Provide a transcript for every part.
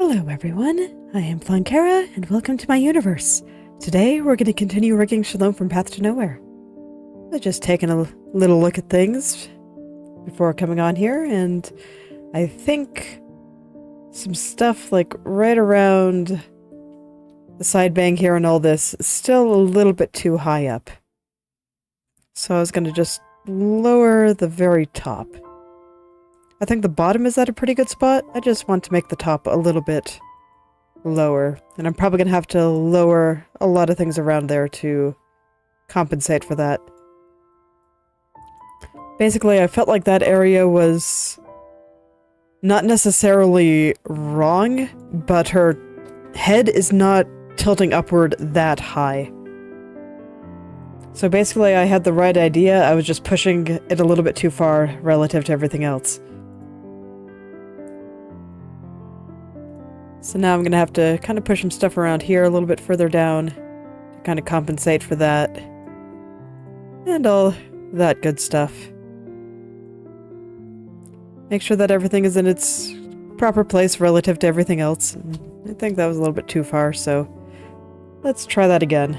Hello everyone, I am Flankera, and welcome to my universe. Today we're going to continue rigging Shalom from Path to Nowhere. I've just taken a little look at things before coming on here, and I think some stuff like right around the side bang here and all this is still a little bit too high up. So I was going to just lower the very top. I think the bottom is at a pretty good spot. I just want to make the top a little bit lower. And I'm probably going to have to lower a lot of things around there to compensate for that. Basically, I felt like that area was not necessarily wrong, but her head is not tilting upward that high. So basically, I had the right idea. I was just pushing it a little bit too far relative to everything else. So now I'm going to have to kind of push some stuff around here a little bit further down to kind of compensate for that. And all that good stuff. Make sure that everything is in its proper place relative to everything else. I think that was a little bit too far, so let's try that again.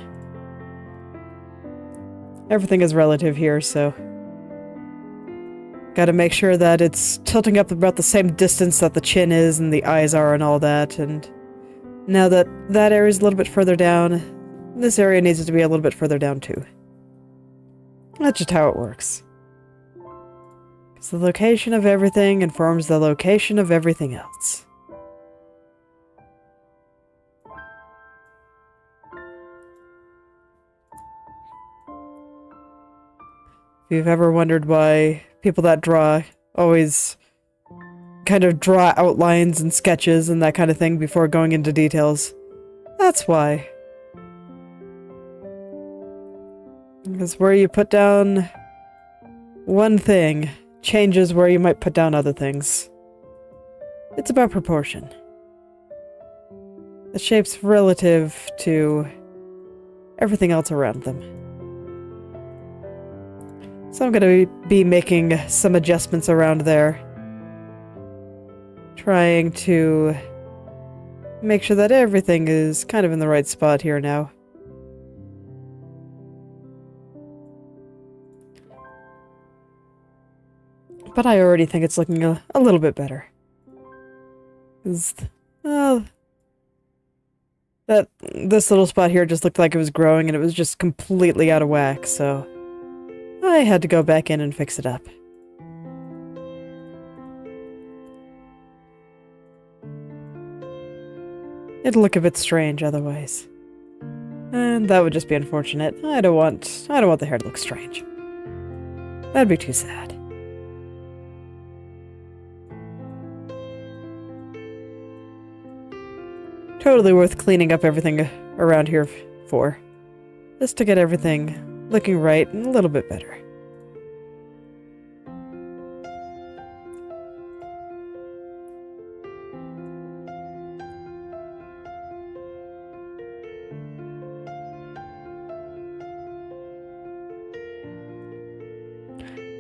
Everything is relative here, so gotta make sure that it's tilting up about the same distance that the chin is and the eyes are and all that, and now that that area is a little bit further down, this area needs to be a little bit further down too. That's just how it works. Because the location of everything informs the location of everything else. If you've ever wondered why people that draw always kind of draw outlines and sketches and that kind of thing before going into details, that's why. Because where you put down one thing changes where you might put down other things. It's about proportion. The shape's relative to everything else around them. So I'm going to be making some adjustments around there. Trying to make sure that everything is kind of in the right spot here now. But I already think it's looking a little bit better. This little spot here just looked like it was growing and it was just completely out of whack, so I had to go back in and fix it up. It'd look a bit strange otherwise. And that would just be unfortunate. I don't want the hair to look strange. That'd be too sad. Totally worth cleaning up everything around here for. Just to get everything looking right and a little bit better.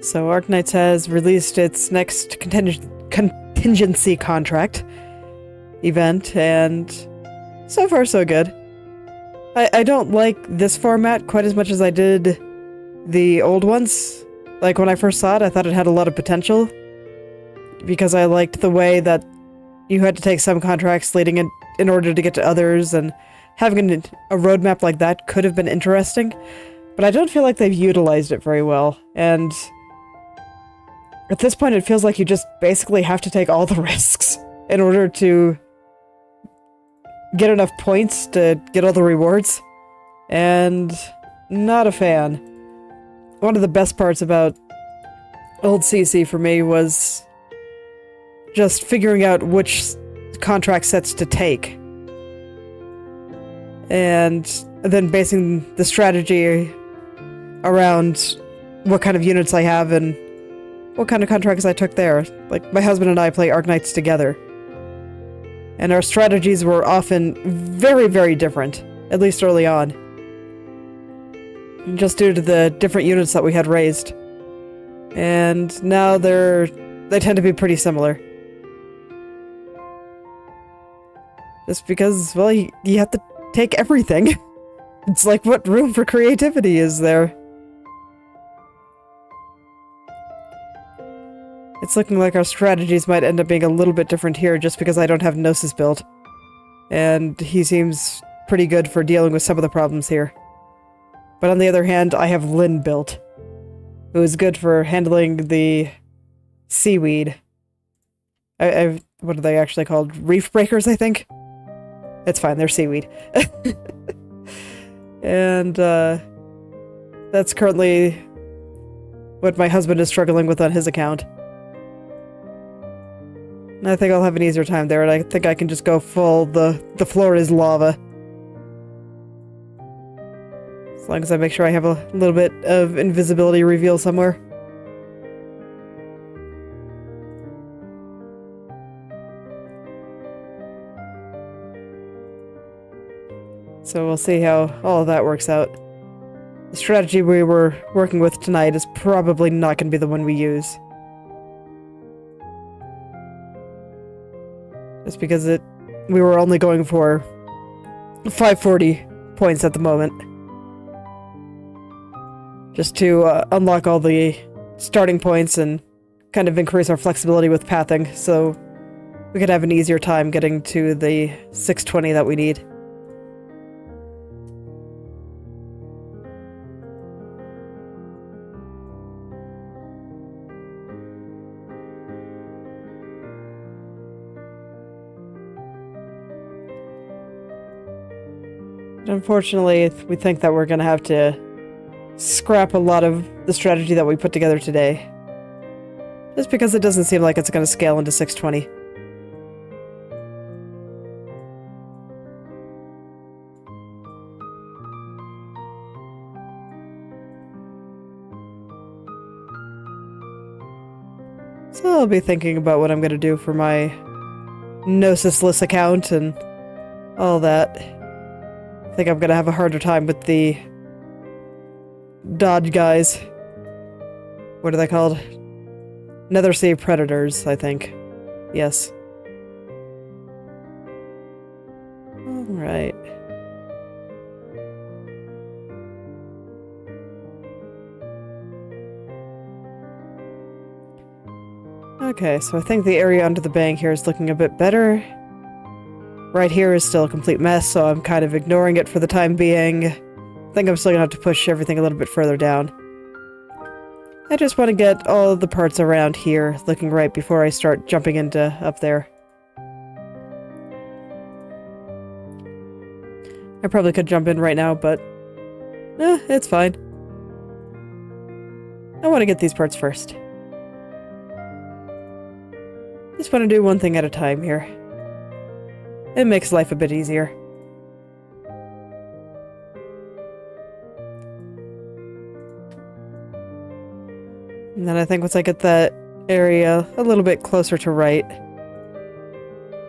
So Arknights has released its next contingency contract event, and so far so good. I don't like this format quite as much as I did the old ones. Like when I first saw it, I thought it had a lot of potential because I liked the way that you had to take some contracts leading in order to get to others, and having a roadmap like that could have been interesting, but I don't feel like they've utilized it very well, and at this point it feels like you just basically have to take all the risks in order to get enough points to get all the rewards, and not a fan. One of the best parts about old CC for me was just figuring out which contract sets to take, and then basing the strategy around what kind of units I have and what kind of contracts I took there. Like, my husband and I play Arknights together, and our strategies were often very, very different, at least early on. Just due to the different units that we had raised. And now they tend to be pretty similar. Just because, well, you have to take everything. It's like, what room for creativity is there? It's looking like our strategies might end up being a little bit different here just because I don't have Gnosis built. And he seems pretty good for dealing with some of the problems here. But on the other hand, I have Lin built, who is good for handling the seaweed. What are they actually called? Reef breakers, I think? It's fine, they're seaweed. And, that's currently what my husband is struggling with on his account. And I think I'll have an easier time there, and I think I can just go full, the floor is lava. As long as I make sure I have a little bit of invisibility reveal somewhere. So we'll see how all of that works out. The strategy we were working with tonight is probably not going to be the one we use. Just because we were only going for 540 points at the moment. Just to unlock all the starting points and kind of increase our flexibility with pathing, so we could have an easier time getting to the 620 that we need. Unfortunately, we think that we're going to have to scrap a lot of the strategy that we put together today. Just because it doesn't seem like it's going to scale into 620. So I'll be thinking about what I'm going to do for my Gnosis-less account and all that. I think I'm gonna have a harder time with the Dodge guys. What are they called? Nether Sea Predators, I think. Yes. Alright. Okay, so I think the area under the bank here is looking a bit better. Right here is still a complete mess, so I'm kind of ignoring it for the time being. I think I'm still gonna have to push everything a little bit further down. I just want to get all of the parts around here looking right before I start jumping into up there. I probably could jump in right now, but it's fine. I want to get these parts first. Just want to do one thing at a time here. It makes life a bit easier. And then I think once I get that area a little bit closer to right,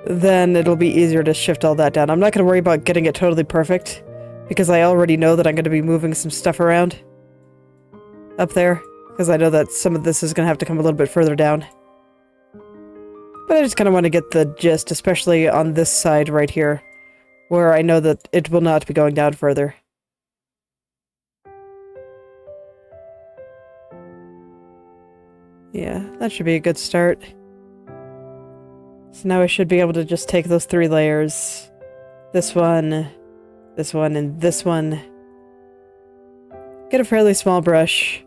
then it'll be easier to shift all that down. I'm not going to worry about getting it totally perfect, because I already know that I'm going to be moving some stuff around up there, because I know that some of this is going to have to come a little bit further down. But I just kind of want to get the gist, especially on this side right here, where I know that it will not be going down further. Yeah, that should be a good start. So now I should be able to just take those 3 layers. This one, and this one. Get a fairly small brush,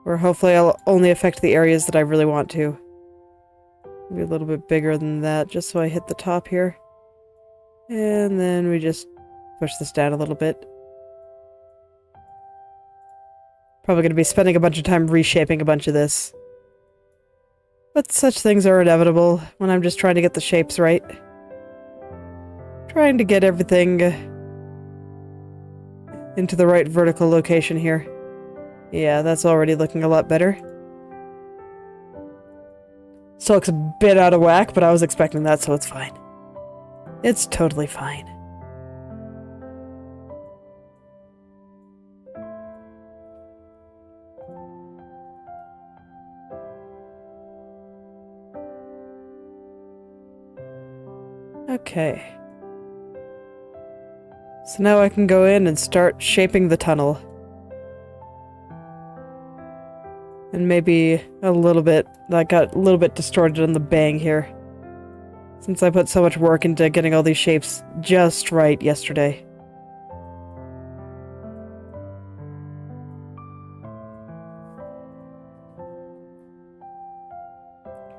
where hopefully I'll only affect the areas that I really want to. Maybe a little bit bigger than that, just so I hit the top here. And then we just push this down a little bit. Probably going to be spending a bunch of time reshaping a bunch of this. But such things are inevitable when I'm just trying to get the shapes right. Trying to get everything into the right vertical location here. Yeah, that's already looking a lot better. Still looks a bit out of whack, but I was expecting that, so it's fine. It's totally fine. Okay. So now I can go in and start shaping the tunnel. And maybe a little bit, that got a little bit distorted on the bang here. Since I put so much work into getting all these shapes just right yesterday.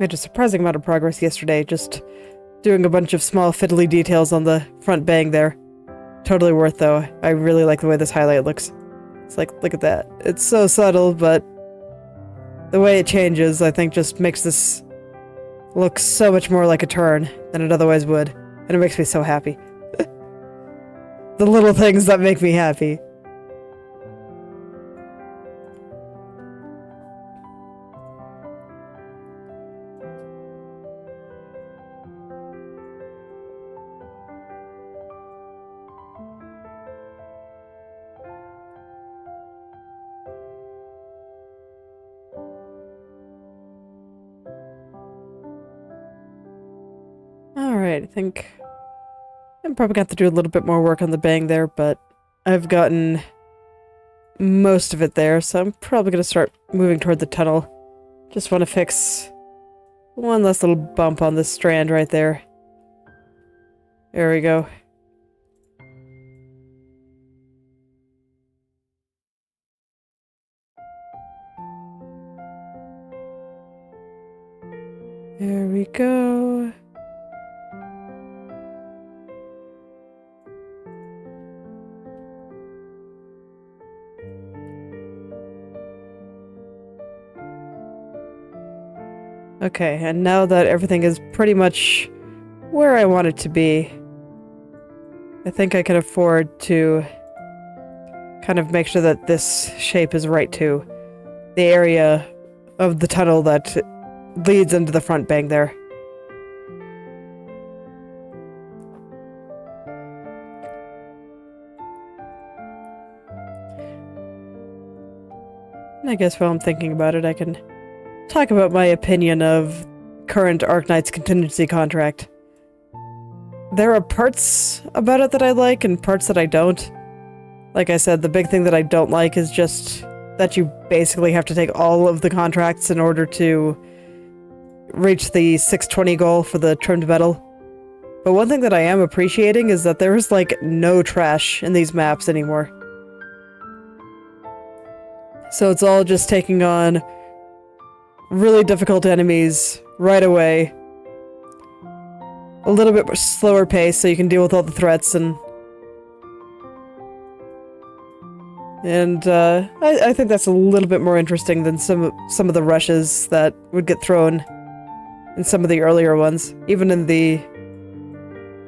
Made a surprising amount of progress yesterday, just doing a bunch of small fiddly details on the front bang there. Totally worth though. I really like the way this highlight looks. It's like, look at that. It's so subtle, but the way it changes, I think, just makes this look so much more like a turn than it otherwise would. And it makes me so happy. The little things that make me happy. Alright, I think I'm probably going to have to do a little bit more work on the bang there, but I've gotten most of it there, so I'm probably going to start moving toward the tunnel. Just want to fix one last little bump on this strand right there. There we go. There we go. Okay, and now that everything is pretty much where I want it to be, I think I can afford to kind of make sure that this shape is right too. The area of the tunnel that leads into the front bang there. And I guess while I'm thinking about it, I can talk about my opinion of current Arknight's contingency contract. There are parts about it that I like and parts that I don't. Like I said, the big thing that I don't like is just that you basically have to take all of the contracts in order to reach the 620 goal for the trimmed metal. But one thing that I am appreciating is that there is like no trash in these maps anymore. So it's all just taking on really difficult enemies right away. A little bit slower pace so you can deal with all the threats and I think that's a little bit more interesting than some of the rushes that would get thrown in some of the earlier ones. Even in the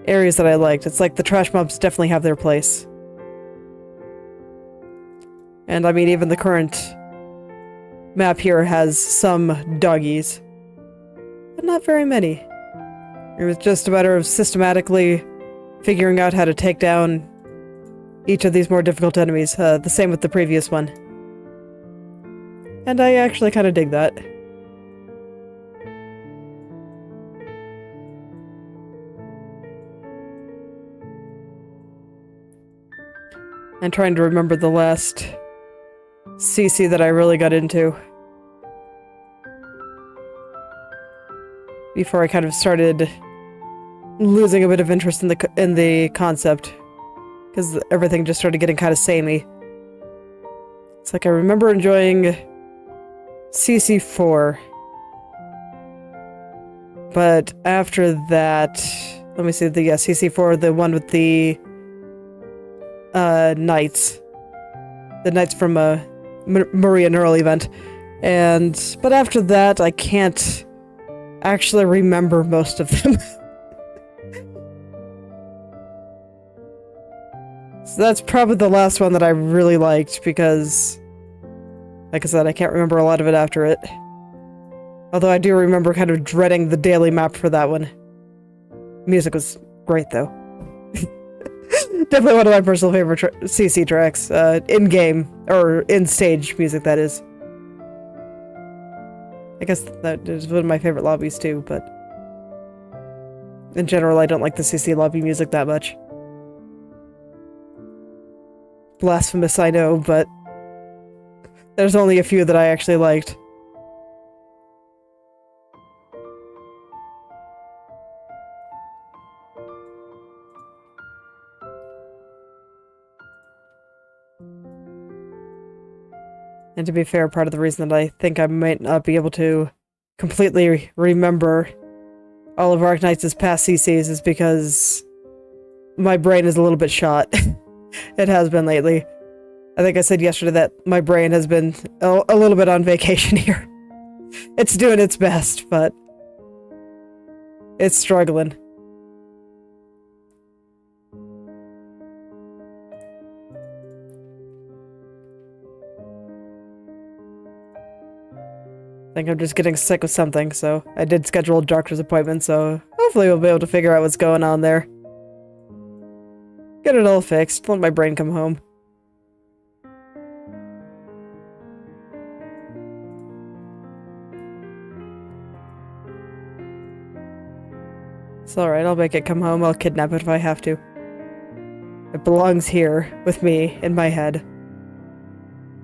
areas that I liked. It's like the trash mobs definitely have their place. And I mean, even the current map here has some doggies. But not very many. It was just a matter of systematically figuring out how to take down each of these more difficult enemies. The same with the previous one. And I actually kind of dig that. I'm trying to remember the last CC that I really got into. Before I kind of started losing a bit of interest in the concept. Because everything just started getting kind of samey. It's like I remember enjoying CC4. But after that... Let me see, CC4, the one with the knights. The knights from a Maria Neural event. But after that, I can't actually remember most of them. So that's probably the last one that I really liked, because, like I said, I can't remember a lot of it after it. Although I do remember kind of dreading the daily map for that one. Music was great, though. Definitely one of my personal favorite CC tracks. In-game, or in-stage music, that is. I guess that is one of my favorite lobbies, too, but... in general, I don't like the CC lobby music that much. blasphemous, I know, but there's only a few that I actually liked. And to be fair, part of the reason that I think I might not be able to completely remember all of Arknight's past CCs is because my brain is a little bit shot. It has been lately. I think I said yesterday that my brain has been a little bit on vacation here. It's doing its best, but it's struggling. I think I'm just getting sick of something, so I did schedule a doctor's appointment, so hopefully we'll be able to figure out what's going on there. Get it all fixed, let my brain come home. It's alright, I'll make it come home, I'll kidnap it if I have to. It belongs here, with me, in my head.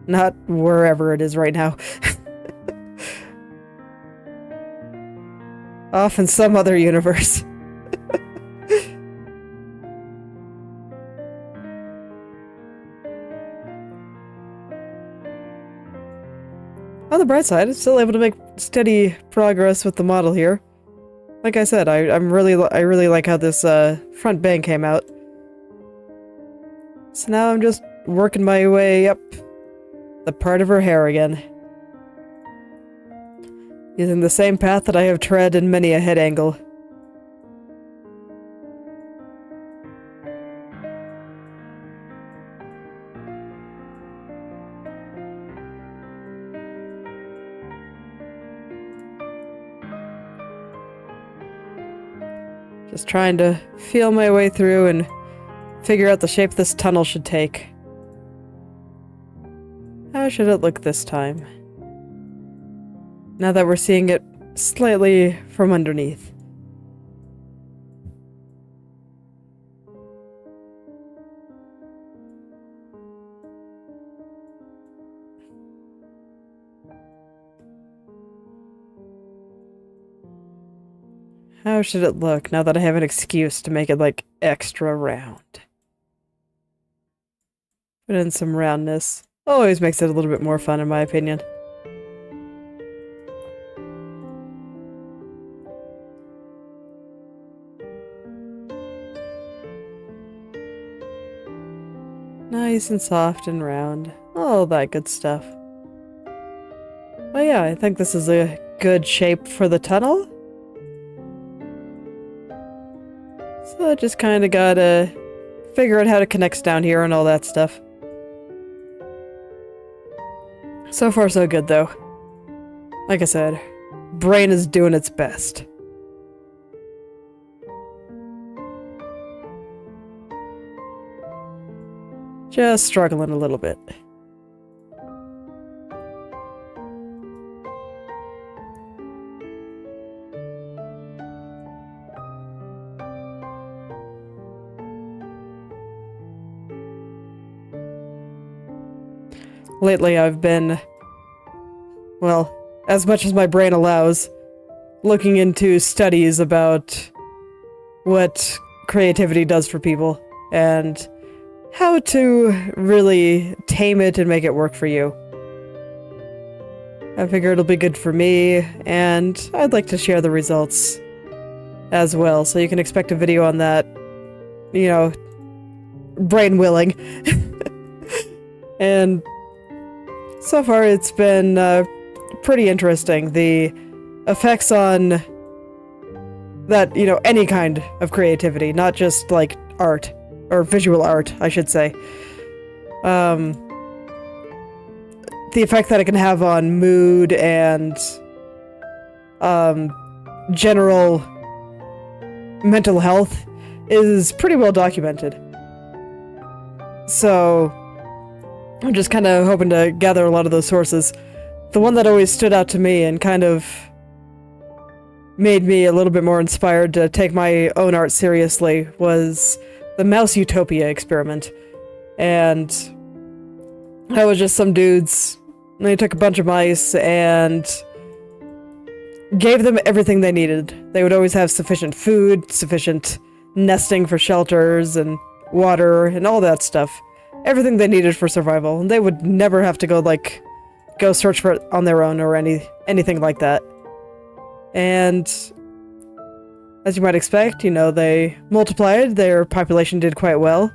Not wherever it is right now. Off in some other universe. On the bright side, I'm still able to make steady progress with the model here. Like I said, I really like how this front bang came out. So now I'm just working my way up the part of her hair again. Using the same path that I have tread in many a head angle. Just trying to feel my way through and figure out the shape this tunnel should take. How should it look this time? Now that we're seeing it slightly from underneath. How should it look now that I have an excuse to make it, like, extra round? Put in some roundness. Always makes it a little bit more fun, in my opinion. Nice and soft and round. All that good stuff. Well, yeah, I think this is a good shape for the tunnel. So I just kind of gotta figure out how it connects down here and all that stuff. So far, so good, though. Like I said, brain is doing its best. Just struggling a little bit. Lately I've been, well, as much as my brain allows, looking into studies about what creativity does for people, and how to really tame it and make it work for you. I figure it'll be good for me, and I'd like to share the results as well, so you can expect a video on that, you know, brain willing. And so far it's been pretty interesting. The effects on that, you know, any kind of creativity, not just like art. Or visual art, I should say. The effect that it can have on mood and general mental health is pretty well documented. So I'm just kind of hoping to gather a lot of those sources. The one that always stood out to me and kind of made me a little bit more inspired to take my own art seriously was the mouse utopia experiment. And That was just some dudes. They took a bunch of mice and gave them everything they needed. They would always have sufficient food, sufficient nesting for shelters and water and all that stuff. Everything they needed for survival. And they would never have to go, like, go search for it on their own or anything like that. And as you might expect, you know, they multiplied, their population did quite well.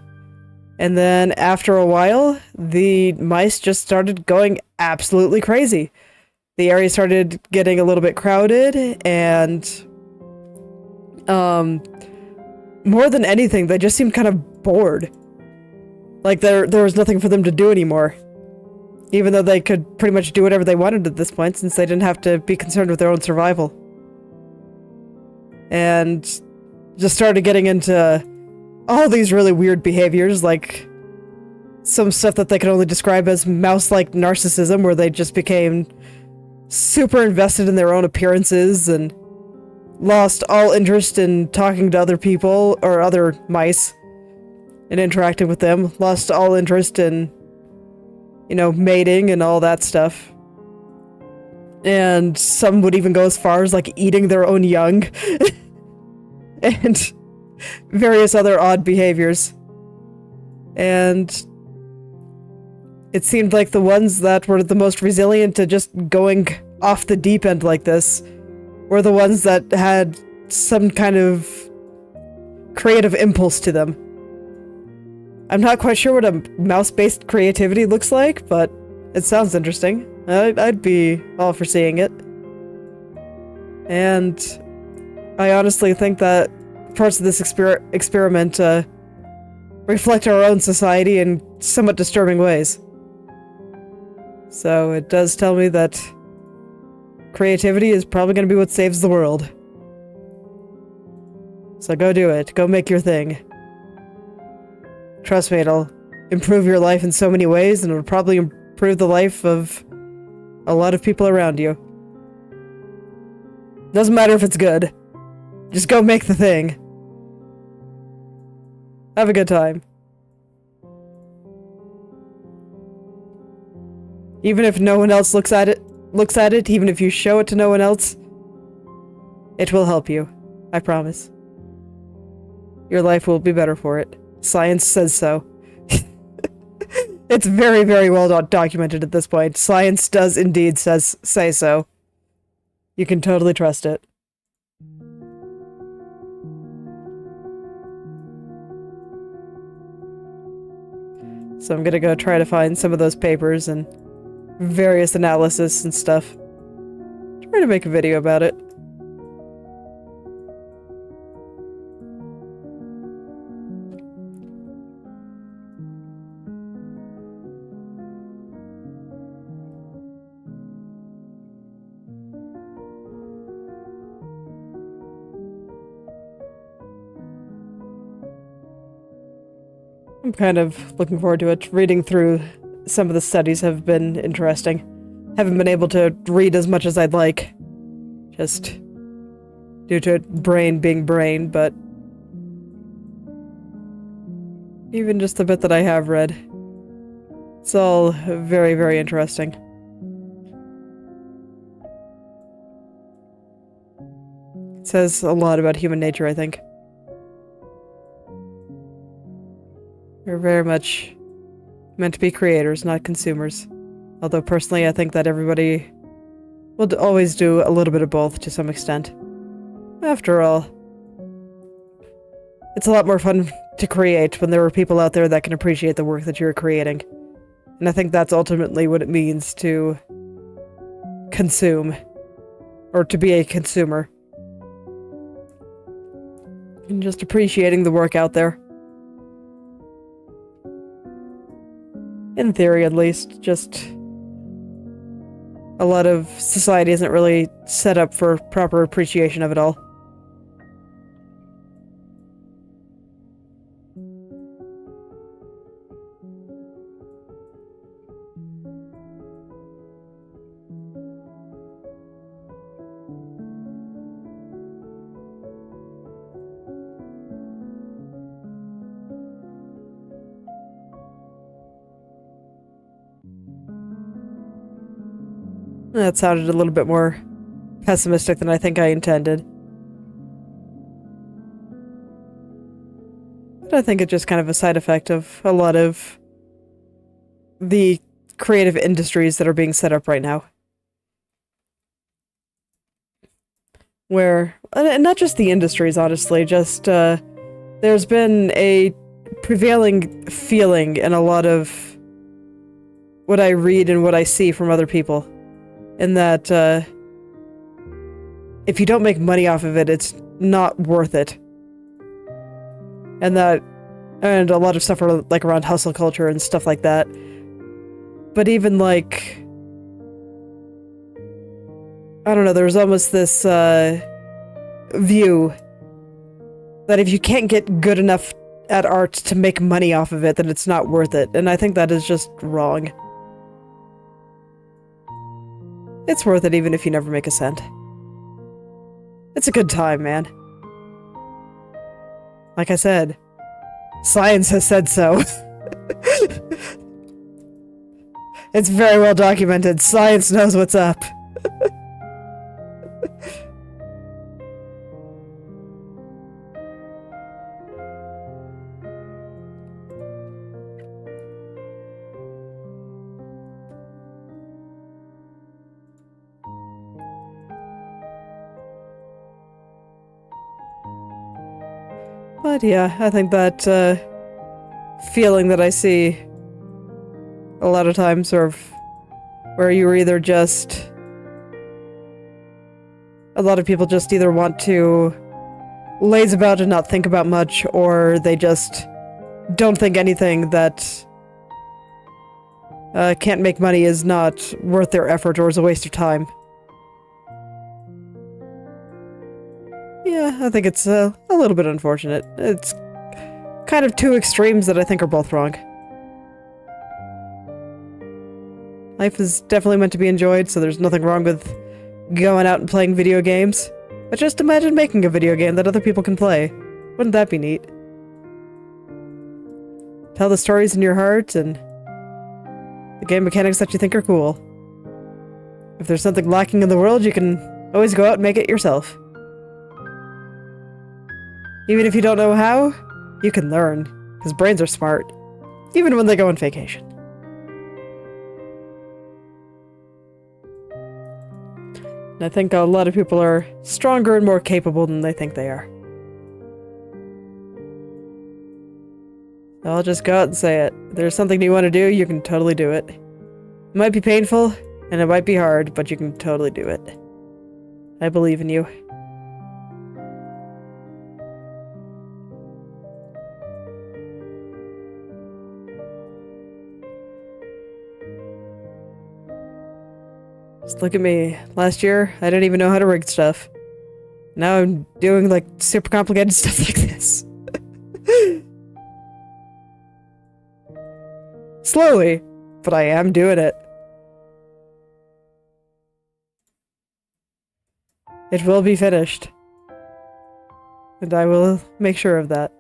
And then after a while, the mice just started going absolutely crazy. The area started getting a little bit crowded, and more than anything, they just seemed kind of bored. Like there was nothing for them to do anymore. Even though they could pretty much do whatever they wanted at this point, since they didn't have to be concerned with their own survival. And just started getting into all these really weird behaviors, like some stuff that they could only describe as mouse-like narcissism, where they just became super invested in their own appearances and lost all interest in talking to other people or other mice and interacting with them, lost all interest in, you know, mating and all that stuff. And some would even go as far as, like, eating their own young. And various other odd behaviors. And it seemed like the ones that were the most resilient to just going off the deep end like this were the ones that had some kind of creative impulse to them. I'm not quite sure what a mouse-based creativity looks like, but it sounds interesting. I'd be all for seeing it. And I honestly think that parts of this experiment reflect our own society in somewhat disturbing ways. So it does tell me that creativity is probably going to be what saves the world. So go do it. Go make your thing. Trust me, it'll improve your life in so many ways, and it'll probably improve the life of a lot of people around you. Doesn't matter if it's good. Just go make the thing. Have a good time. Even if no one else looks at it, even if you show it to no one else, it will help you. I promise. Your life will be better for it. Science says so. It's very, very well documented at this point. Science does indeed say so. You can totally trust it. So I'm gonna go try to find some of those papers and various analysis and stuff. Try to make a video about it. I'm kind of looking forward to it. Reading through some of the studies have been interesting. Haven't been able to read as much as I'd like. Just due to brain being brain, but even just the bit that I have read, it's all very, very interesting. It says a lot about human nature, I think. We're very much meant to be creators, not consumers. Although personally, I think that everybody will always do a little bit of both to some extent. After all, it's a lot more fun to create when there are people out there that can appreciate the work that you're creating. And I think that's ultimately what it means to consume, or to be a consumer. And just appreciating the work out there. In theory, at least. Just a lot of society isn't really set up for proper appreciation of it all. That sounded a little bit more pessimistic than I think I intended. But I think it's just kind of a side effect of a lot of the creative industries that are being set up right now. Where, and not just the industries, honestly, just, there's been a prevailing feeling in a lot of what I read and what I see from other people. In that, if you don't make money off of it, it's not worth it. And a lot of stuff are like around hustle culture and stuff like that. But even like, I don't know, there's almost this view that if you can't get good enough at art to make money off of it, then it's not worth it. And I think that is just wrong. It's worth it even if you never make a cent. It's a good time, man. Like I said, science has said so. It's very well documented. Science knows what's up. But yeah, I think that feeling that I see a lot of times, sort of, where you were either just... A lot of people just either want to laze about and not think about much, or they just don't think anything that can't make money is not worth their effort or is a waste of time. Yeah, I think it's a little bit unfortunate. It's kind of two extremes that I think are both wrong. Life is definitely meant to be enjoyed, so there's nothing wrong with going out and playing video games. But just imagine making a video game that other people can play. Wouldn't that be neat? Tell the stories in your heart and the game mechanics that you think are cool. If there's something lacking in the world, you can always go out and make it yourself. Even if you don't know how, you can learn, because brains are smart, even when they go on vacation. And I think a lot of people are stronger and more capable than they think they are. I'll just go out and say it. If there's something you want to do, you can totally do it. It might be painful, and it might be hard, but you can totally do it. I believe in you. Just look at me. Last year, I didn't even know how to rig stuff. Now I'm doing, like, super complicated stuff like this. Slowly, but I am doing it. It will be finished. And I will make sure of that.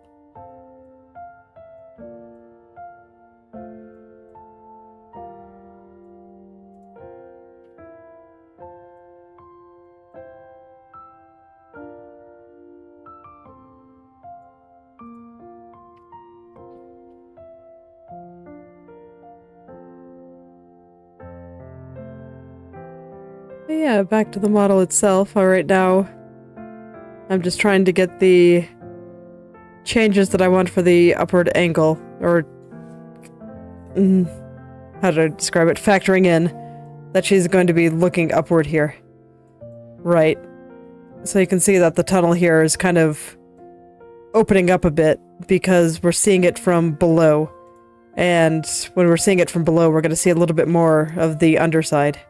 But yeah, back to the model itself. Right now, I'm just trying to get the changes that I want for the upward angle, or how do I describe it? Factoring in that she's going to be looking upward here. Right. So you can see that the tunnel here is kind of opening up a bit because we're seeing it from below. And when we're seeing it from below, we're going to see a little bit more of the underside.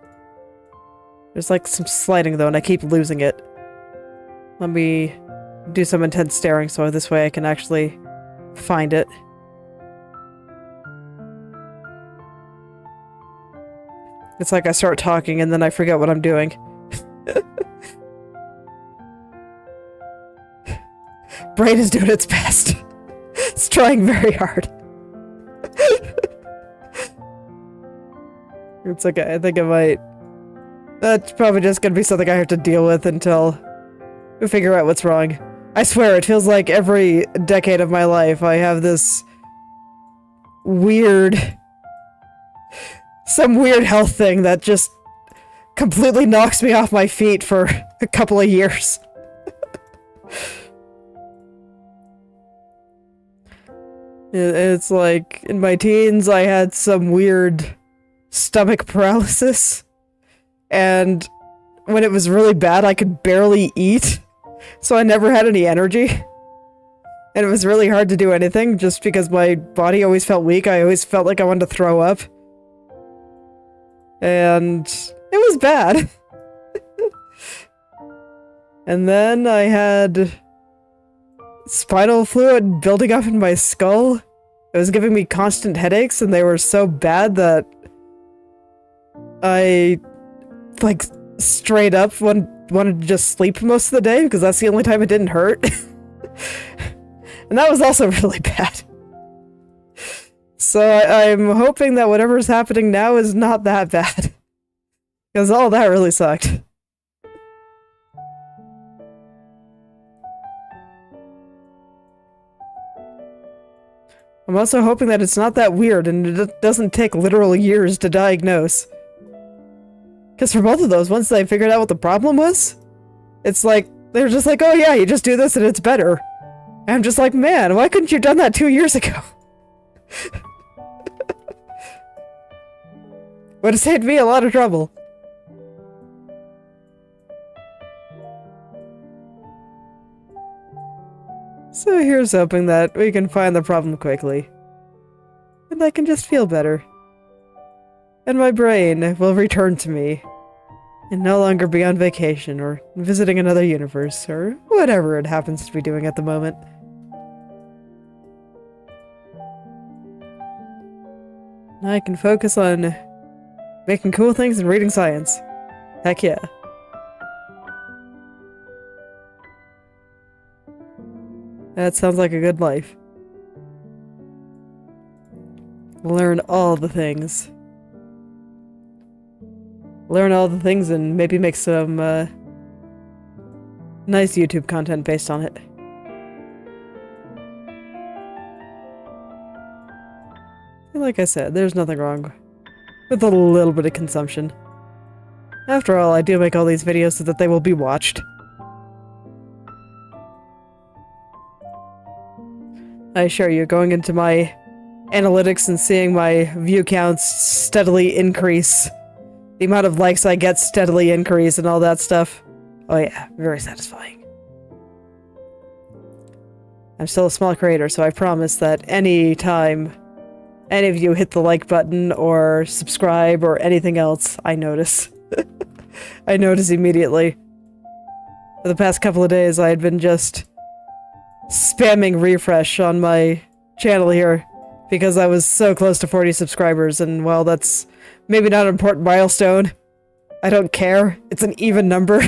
There's like some sliding though, and I keep losing it. Let me do some intense staring so this way I can actually find it. It's like I start talking and then I forget what I'm doing. Brain is doing its best. It's trying very hard. It's okay, I think I might That's probably just gonna be something I have to deal with until we figure out what's wrong. I swear, it feels like every decade of my life I have this some weird health thing that just completely knocks me off my feet for a couple of years. It's like, in my teens, I had some weird stomach paralysis, and when it was really bad, I could barely eat, so I never had any energy. And it was really hard to do anything, just because my body always felt weak. I always felt like I wanted to throw up. And it was bad. And then I had spinal fluid building up in my skull. It was giving me constant headaches, and they were so bad that I, like, straight up wanted to just sleep most of the day, because that's the only time it didn't hurt. And that was also really bad. So I'm hoping that whatever's happening now is not that bad. Because all that really sucked. I'm also hoping that it's not that weird and it doesn't take literal years to diagnose. Because for both of those, once they figured out what the problem was, it's like, they're just like, oh yeah, you just do this and it's better. And I'm just like, man, why couldn't you have done that 2 years ago? Would have saved me a lot of trouble. So here's hoping that we can find the problem quickly. And I can just feel better. And my brain will return to me. And no longer be on vacation or visiting another universe or whatever it happens to be doing at the moment. I can focus on making cool things and reading science. Heck yeah. That sounds like a good life. Learn all the things. Learn all the things and maybe make some nice YouTube content based on it. And like I said, there's nothing wrong with a little bit of consumption. After all, I do make all these videos so that they will be watched. I assure you, going into my analytics and seeing my view counts steadily increase, the amount of likes I get steadily increase and all that stuff. Oh yeah, very satisfying. I'm still a small creator, so I promise that any time any of you hit the like button or subscribe or anything else, I notice. I notice immediately. For the past couple of days, I had been just spamming refresh on my channel here because I was so close to 40 subscribers, and while that's maybe not an important milestone, I don't care. It's an even number.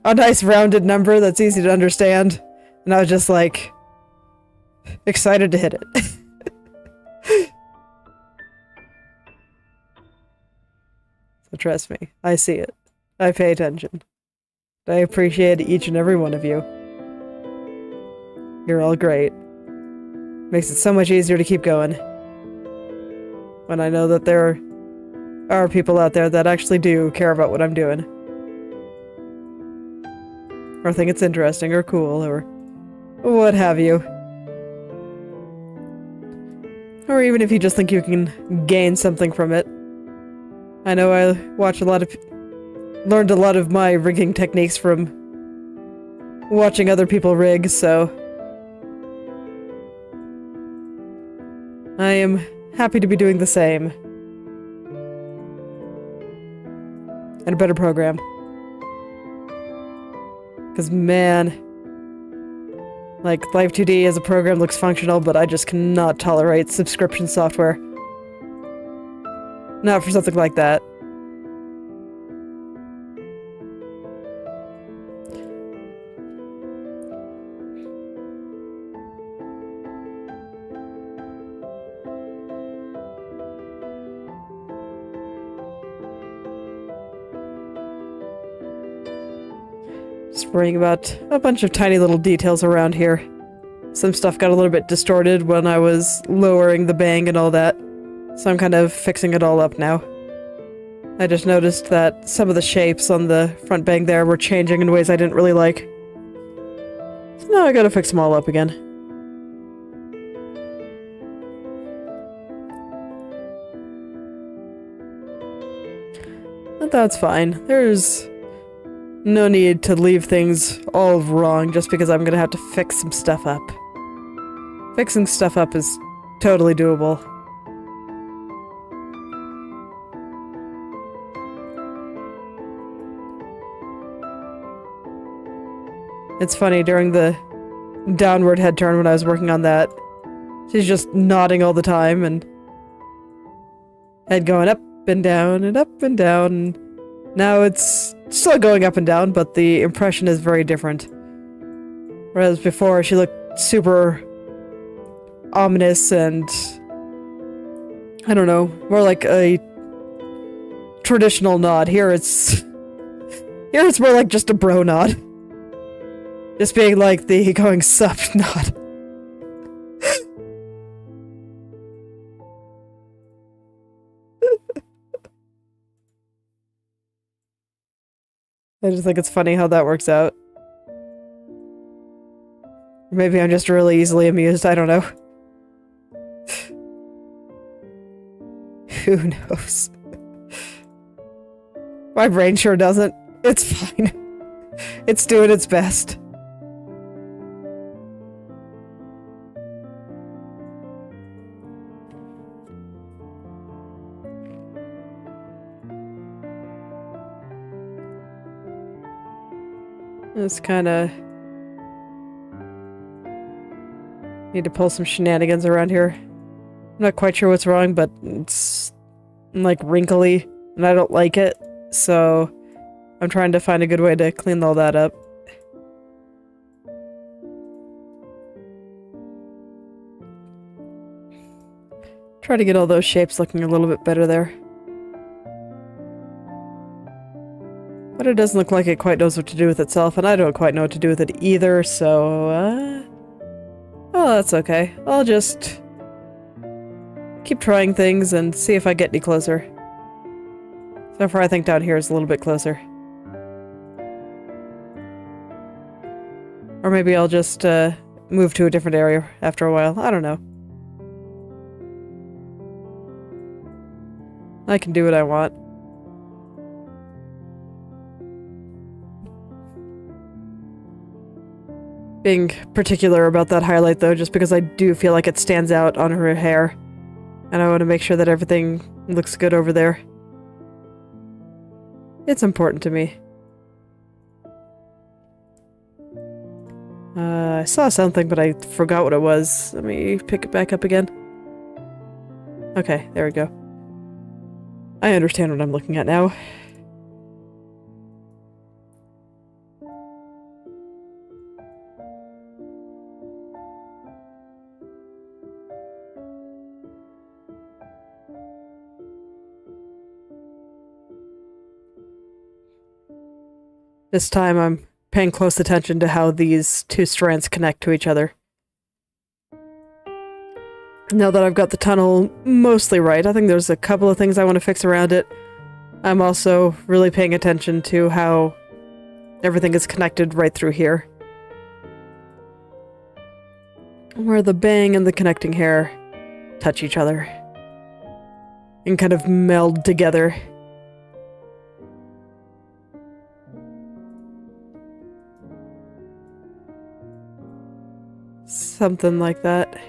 A nice rounded number that's easy to understand. And I was just like, excited to hit it. So trust me, I see it. I pay attention. I appreciate each and every one of you. You're all great. Makes it so much easier to keep going. When I know that there are people out there that actually do care about what I'm doing. Or think it's interesting or cool or what have you. Or even if you just think you can gain something from it. I know I learned a lot of my rigging techniques from watching other people rig, so I am happy to be doing the same. And a better program. Because man, like Inochi2D as a program looks functional, but I just cannot tolerate subscription software. Not for something like that. worrying about a bunch of tiny little details around here. Some stuff got a little bit distorted when I was lowering the bang and all that, so I'm kind of fixing it all up now. I just noticed that some of the shapes on the front bang there were changing in ways I didn't really like. So now I gotta fix them all up again. But that's fine. There's no need to leave things all wrong just because I'm gonna have to fix some stuff up. Fixing stuff up is totally doable. It's funny, during the downward head turn when I was working on that, she's just nodding all the time and head going up and down and up and down. And now it's still going up and down, but the impression is very different. Whereas before she looked super ominous and, I don't know, more like a traditional nod. Here it's more like just a bro nod. Just being like the going sup nod. I just think it's funny how that works out. Maybe I'm just really easily amused, I don't know. Who knows? My brain sure doesn't. It's fine. It's doing its best. Just kinda need to pull some shenanigans around here. I'm not quite sure what's wrong, but it's like wrinkly and I don't like it, so I'm trying to find a good way to clean all that up. Try to get all those shapes looking a little bit better there. But it doesn't look like it quite knows what to do with itself, and I don't quite know what to do with it either, so, well, that's okay. I'll just keep trying things and see if I get any closer. So far, I think down here is a little bit closer. Or maybe I'll just, move to a different area after a while. I don't know. I can do what I want. Being particular about that highlight though, just because I do feel like it stands out on her hair. And I want to make sure that everything looks good over there. It's important to me. I saw something, but I forgot what it was. Let me pick it back up again. Okay, there we go. I understand what I'm looking at now. This time I'm paying close attention to how these two strands connect to each other. Now that I've got the tunnel mostly right, I think there's a couple of things I want to fix around it. I'm also really paying attention to how everything is connected right through here. Where the bang and the connecting hair touch each other. And kind of meld together. Something like that.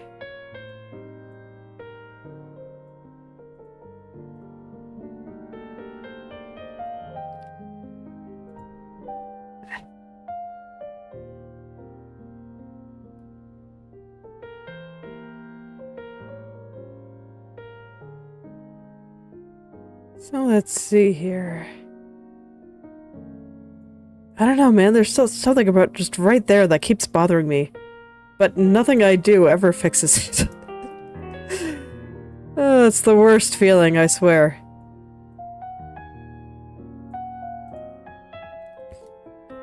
So let's see here. I don't know, man. There's still something about just right there that keeps bothering me. But nothing I do ever fixes it. Oh, it's the worst feeling, I swear.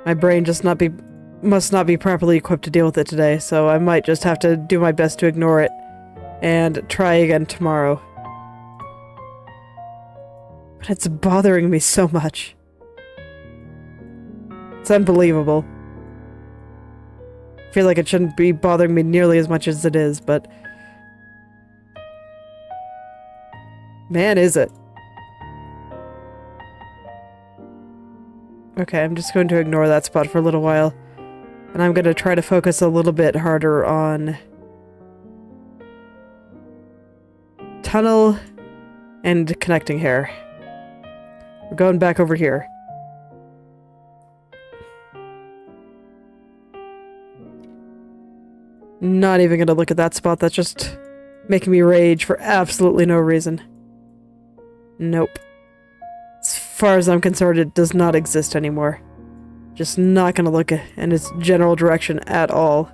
My brain must not be properly equipped to deal with it today, so I might just have to do my best to ignore it and try again tomorrow. But it's bothering me so much. It's unbelievable. I feel like it shouldn't be bothering me nearly as much as it is, but... man, is it. Okay, I'm just going to ignore that spot for a little while. And I'm going to try to focus a little bit harder on... tunnel and connecting hair. We're going back over here. Not even gonna look at that spot. That's just making me rage for absolutely no reason. Nope. As far as I'm concerned, it does not exist anymore. Just not gonna look in its general direction at all.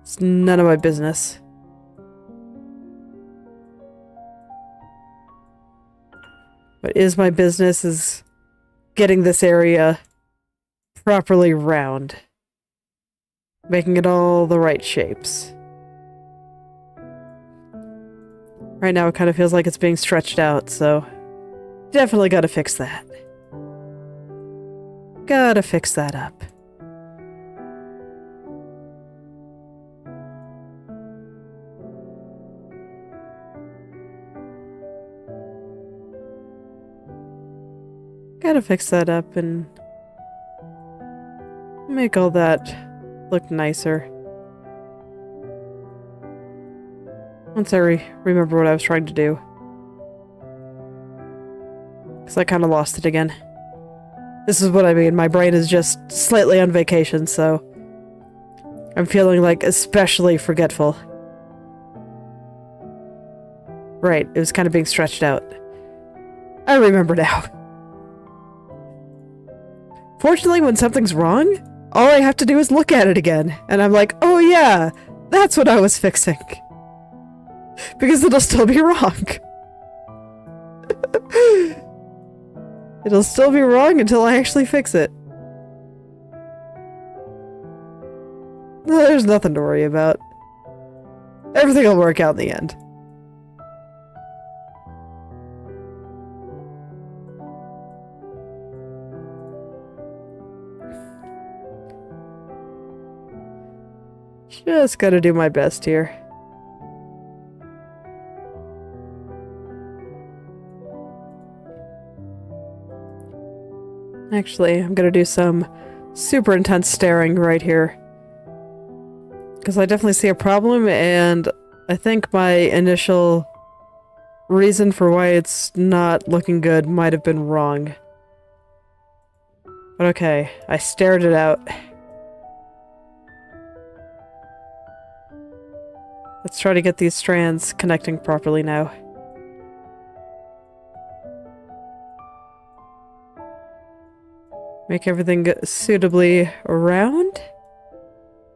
It's none of my business. What is my business is getting this area properly round. Making it all the right shapes. Right now it kind of feels like it's being stretched out, so definitely gotta fix that. Gotta fix that up. Gotta fix that up and make all that look nicer. Once I remember what I was trying to do. Because I kind of lost it again. This is what I mean, my brain is just slightly on vacation, so I'm feeling like especially forgetful. Right, it was kind of being stretched out. I remember now. Fortunately, when something's wrong, all I have to do is look at it again, and I'm like, oh yeah, that's what I was fixing. Because it'll still be wrong. It'll still be wrong until I actually fix it. No, there's nothing to worry about. Everything will work out in the end. Just gotta do my best here. Actually, I'm gonna do some super intense staring right here. Because I definitely see a problem, and I think my initial reason for why it's not looking good might have been wrong. But okay, I stared it out. Let's try to get these strands connecting properly now. Make everything suitably round,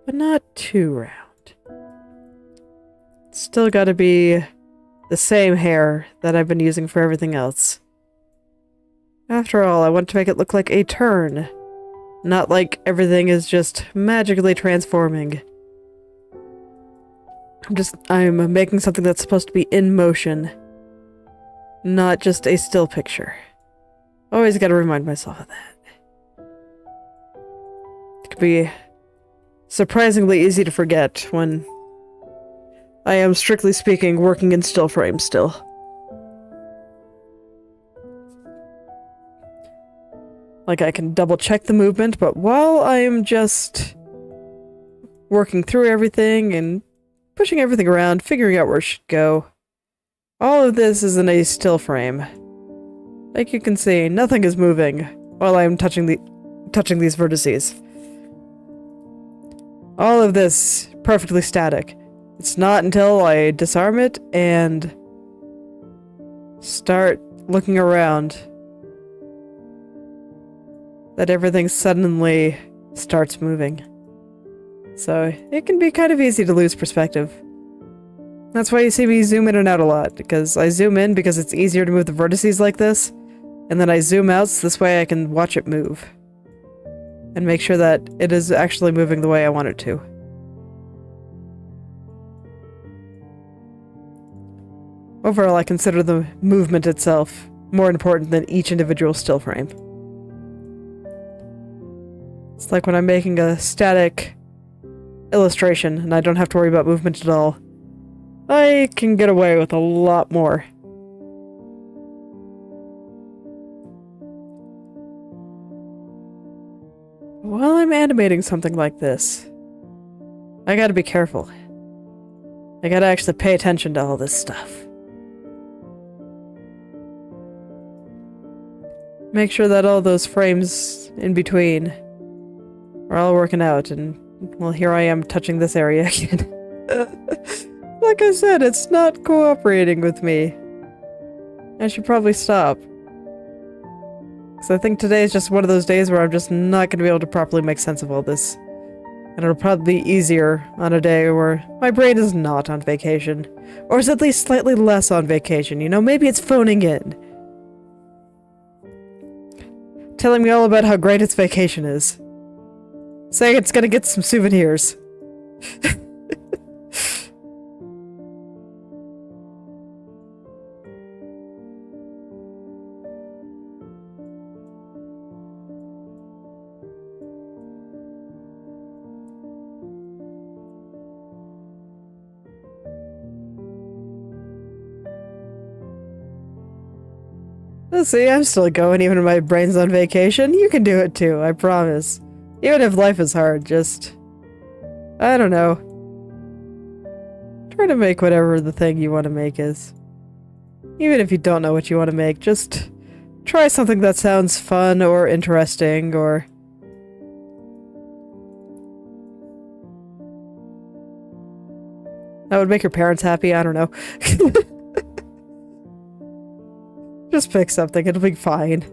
but not too round. Still gotta be the same hair that I've been using for everything else. After all, I want to make it look like a turn, not like everything is just magically transforming. I'm making something that's supposed to be in motion, not just a still picture. Always gotta remind myself of that. It can be surprisingly easy to forget when I am, strictly speaking, working in still frames still. Like, I can double check the movement, but while I am just working through everything and pushing everything around, figuring out where it should go, all of this is in a still frame. Like you can see, nothing is moving while I am touching these vertices. All of this perfectly static. It's not until I disarm it and start looking around that everything suddenly starts moving. So it can be kind of easy to lose perspective. That's why you see me zoom in and out a lot, because I zoom in because it's easier to move the vertices like this, and then I zoom out so this way I can watch it move. and make sure that it is actually moving the way I want it to. Overall, I consider the movement itself more important than each individual still frame. It's like when I'm making a static illustration and I don't have to worry about movement at all. I can get away with a lot more. While I'm animating something like this, I gotta be careful. I gotta actually pay attention to all this stuff. Make sure that all those frames in between are all working out, and, well, here I am touching this area again. Like I said, it's not cooperating with me. I should probably stop. Because I think today is just one of those days where I'm just not going to be able to properly make sense of all this. And it'll probably be easier on a day where my brain is not on vacation. Or is at least slightly less on vacation, you know? Maybe it's phoning in. Telling me all about how great its vacation is. Saying it's gonna get some souvenirs. See, I'm still going even when my brain's on vacation. You can do it too, I promise. Even if life is hard, just... I don't know. Try to make whatever the thing you want to make is. Even if you don't know what you want to make, just try something that sounds fun or interesting or... that would make your parents happy, I don't know. Just pick something, it'll be fine.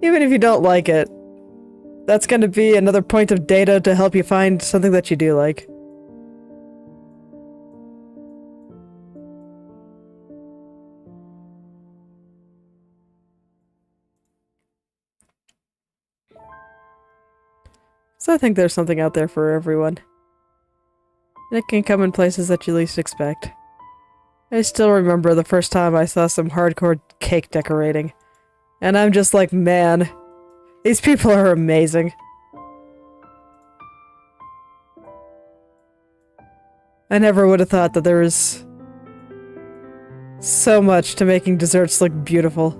Even if you don't like it, that's going to be another point of data to help you find something that you do like. So I think there's something out there for everyone. And it can come in places that you least expect. I still remember the first time I saw some hardcore cake decorating. And I'm just like, man, these people are amazing. I never would have thought that there was so much to making desserts look beautiful.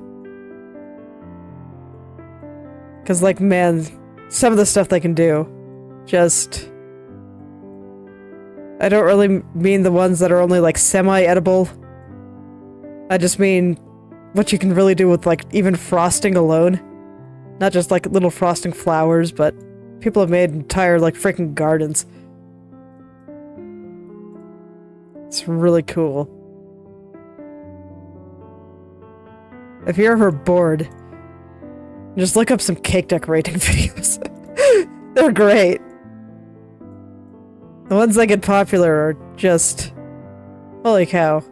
Because, like, man, some of the stuff they can do, just... I don't really mean the ones that are only, like, semi-edible. I just mean what you can really do with, like, even frosting alone. Not just, like, little frosting flowers, but people have made entire, like, freaking gardens. It's really cool. If you're ever bored, just look up some cake decorating videos. They're great. The ones that get popular are just... holy cow.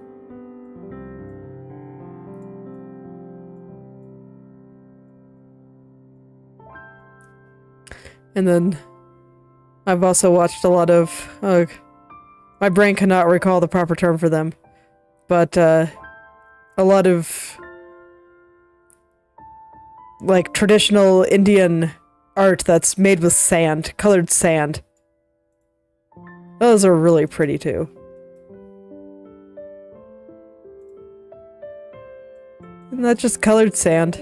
And then I've also watched a lot of... my brain cannot recall the proper term for them. But a lot of like traditional Indian art that's made with sand, colored sand. Those are really pretty too. And that's just colored sand.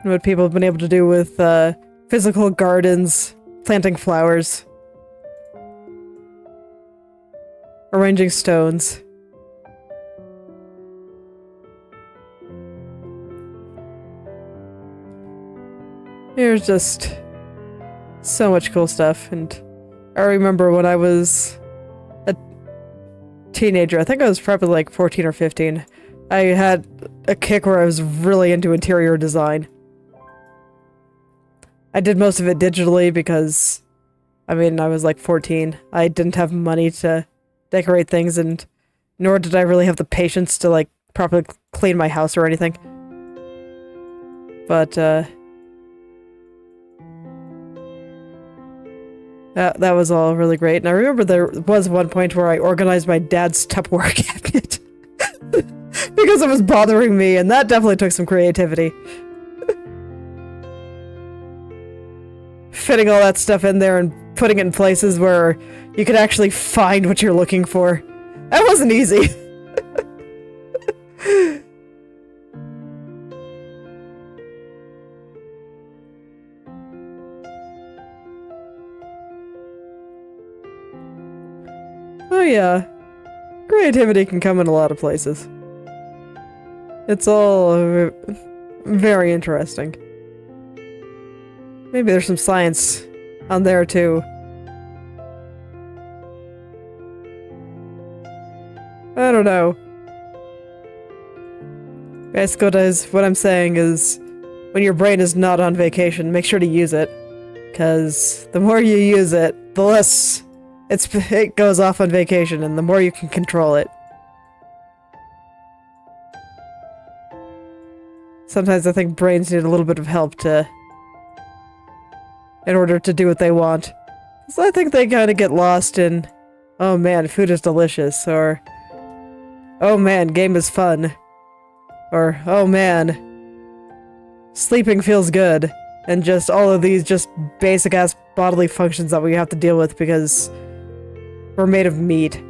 And what people have been able to do with physical gardens, planting flowers, arranging stones. There's just so much cool stuff, and I remember when I was a teenager, I think I was probably like 14 or 15, I had a kick where I was really into interior design. I did most of it digitally because, I mean, I was like 14. I didn't have money to decorate things, and nor did I really have the patience to, like, properly clean my house or anything. But, That was all really great. And I remember there was one point where I organized my dad's Tupperware cabinet. Because it was bothering me, and that definitely took some creativity. Fitting all that stuff in there and putting it in places where you could actually find what you're looking for. That wasn't easy. Oh yeah, creativity can come in a lot of places. It's all very interesting. Maybe there's some science on there too. I don't know. Basically, what I'm saying is, when your brain is not on vacation, make sure to use it. Because the more you use it, the less it goes off on vacation, and the more you can control it. Sometimes I think brains need a little bit of help in order to do what they want. So I think they kind of get lost in, oh man, food is delicious, or oh man, game is fun, or oh man, sleeping feels good, and just all of these just basic-ass bodily functions that we have to deal with because we're made of meat.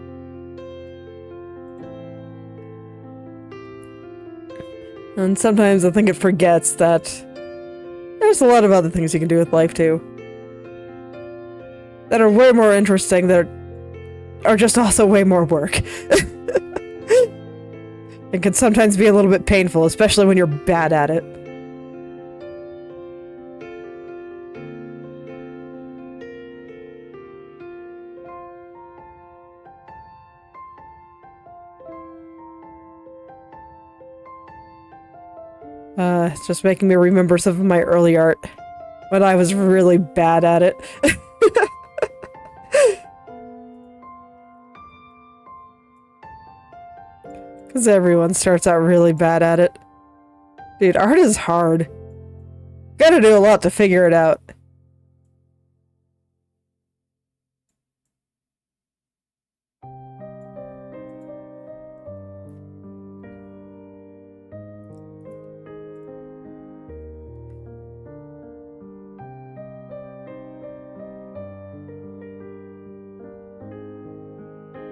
And sometimes I think it forgets that there's a lot of other things you can do with life too. That are way more interesting, that are just also way more work. It can sometimes be a little bit painful, especially when you're bad at it. It's just making me remember some of my early art when I was really bad at it. Because everyone starts out really bad at it. Dude, art is hard. Gotta do a lot to figure it out.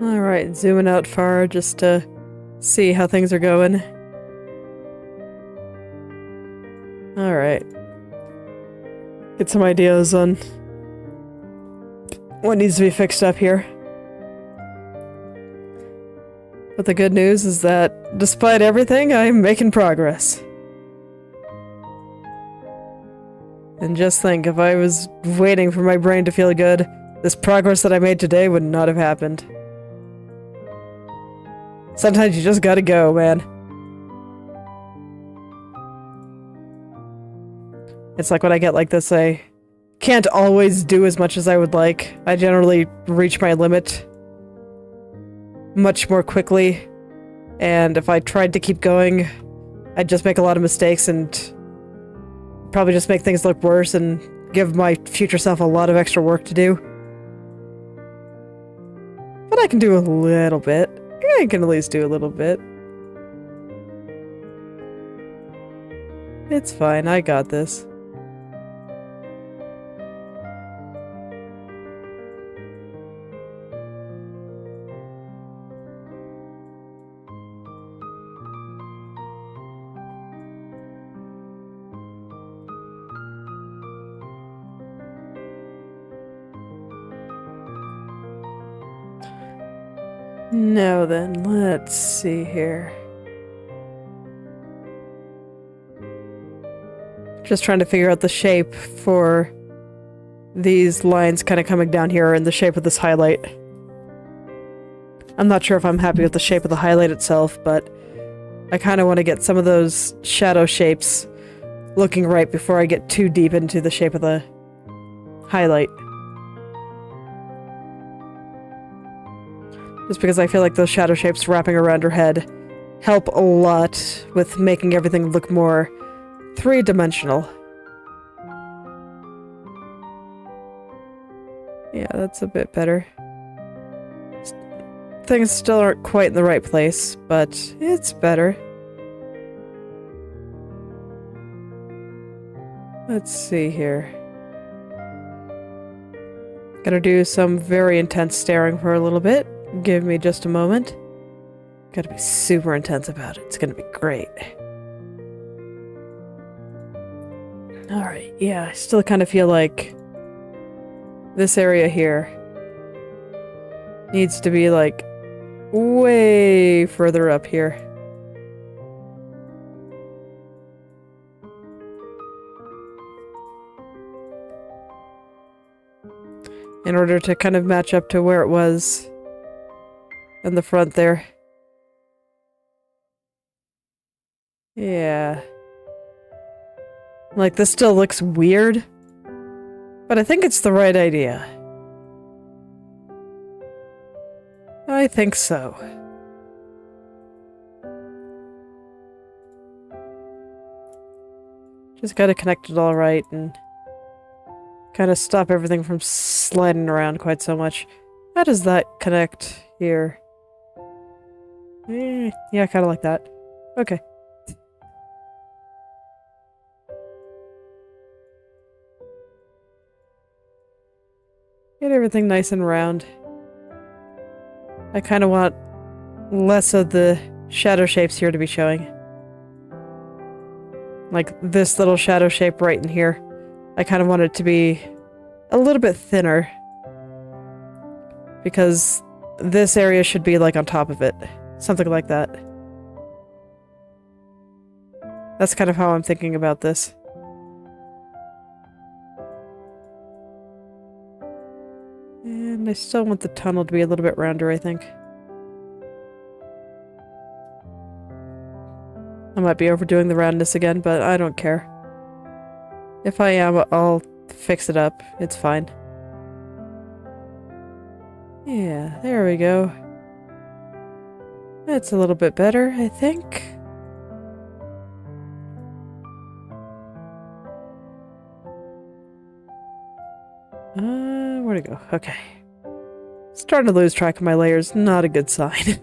Alright, zooming out far just to see how things are going. Alright. Get some ideas on what needs to be fixed up here. But the good news is that, despite everything, I'm making progress. And just think, if I was waiting for my brain to feel good, this progress that I made today would not have happened. Sometimes you just gotta go, man. It's like when I get like this, I can't always do as much as I would like. I generally reach my limit much more quickly, and if I tried to keep going, I'd just make a lot of mistakes and probably just make things look worse and give my future self a lot of extra work to do. But I can do a little bit. I can at least do a little bit. It's fine, I got this. Now then, let's see here. Just trying to figure out the shape for these lines kind of coming down here and the shape of this highlight. I'm not sure if I'm happy with the shape of the highlight itself, but I kind of want to get some of those shadow shapes looking right before I get too deep into the shape of the highlight. Just because I feel like those shadow shapes wrapping around her head help a lot with making everything look more three-dimensional. Yeah, that's a bit better. Things still aren't quite in the right place, but it's better. Let's see here. Gonna do some very intense staring for a little bit. Give me just a moment. Gotta be super intense about it. It's gonna be great. Alright, yeah, I still kind of feel like this area here needs to be like way further up here. In order to kind of match up to where it was in the front there. Yeah. Like, this still looks weird, but I think it's the right idea. I think so. Just gotta connect it all right and kind of stop everything from sliding around quite so much. How does that connect here? Yeah, kind of like that. Okay. Get everything nice and round. I kind of want less of the shadow shapes here to be showing. Like this little shadow shape right in here. I kind of want it to be a little bit thinner. Because this area should be like on top of it. Something like that. That's kind of how I'm thinking about this. And I still want the tunnel to be a little bit rounder, I think. I might be overdoing the roundness again, but I don't care. If I am, I'll fix it up. It's fine. Yeah, there we go. That's a little bit better, I think. Where'd it go? Okay. Starting to lose track of my layers, not a good sign.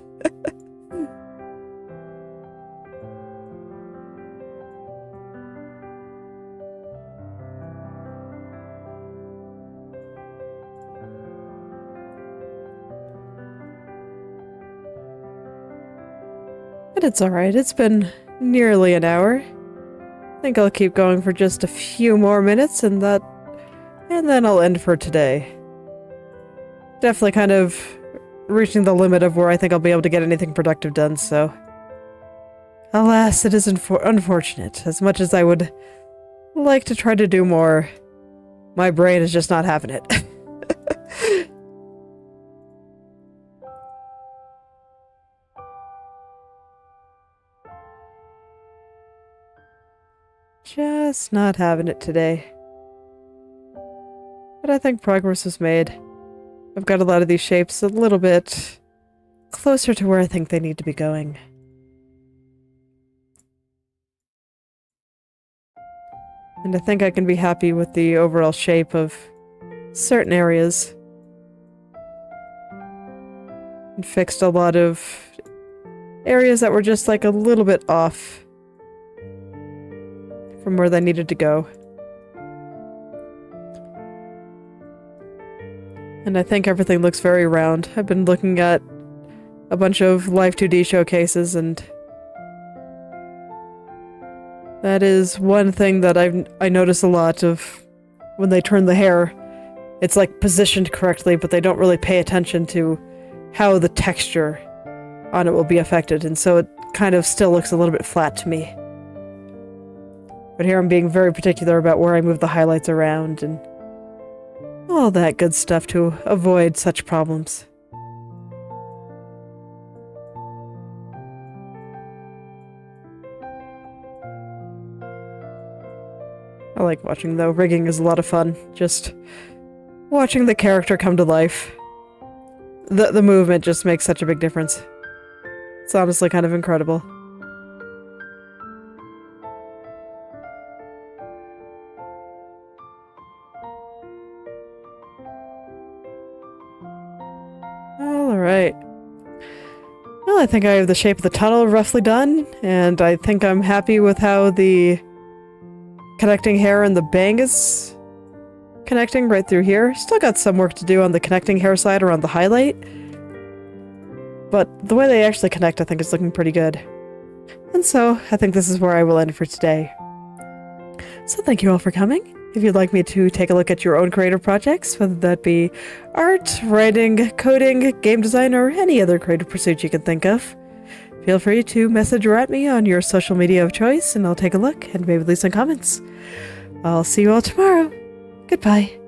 But it's alright, it's been nearly an hour. I think I'll keep going for just a few more minutes and then I'll end for today. Definitely kind of reaching the limit of where I think I'll be able to get anything productive done, so... Alas, it is unfortunate. As much as I would like to try to do more, my brain is just not having it. Just not having it today. But I think progress was made. I've got a lot of these shapes a little bit closer to where I think they need to be going. And I think I can be happy with the overall shape of certain areas. And fixed a lot of areas that were just like a little bit off from where they needed to go. And I think everything looks very round. I've been looking at a bunch of Live2D showcases, and that is one thing that I notice a lot of when they turn the hair. It's like positioned correctly, but they don't really pay attention to how the texture on it will be affected, and so it kind of still looks a little bit flat to me. But here I'm being very particular about where I move the highlights around and all that good stuff to avoid such problems. I like watching though. Rigging is a lot of fun. Just watching the character come to life. The movement just makes such a big difference. It's honestly kind of incredible. Alright. Well, I think I have the shape of the tunnel roughly done, and I think I'm happy with how the connecting hair and the bang is connecting right through here. Still got some work to do on the connecting hair side around the highlight, but the way they actually connect I think is looking pretty good. And so, I think this is where I will end for today. So thank you all for coming. If you'd like me to take a look at your own creative projects, whether that be art, writing, coding, game design, or any other creative pursuit you can think of, feel free to message or at me on your social media of choice, and I'll take a look and maybe leave some comments. I'll see you all tomorrow. Goodbye.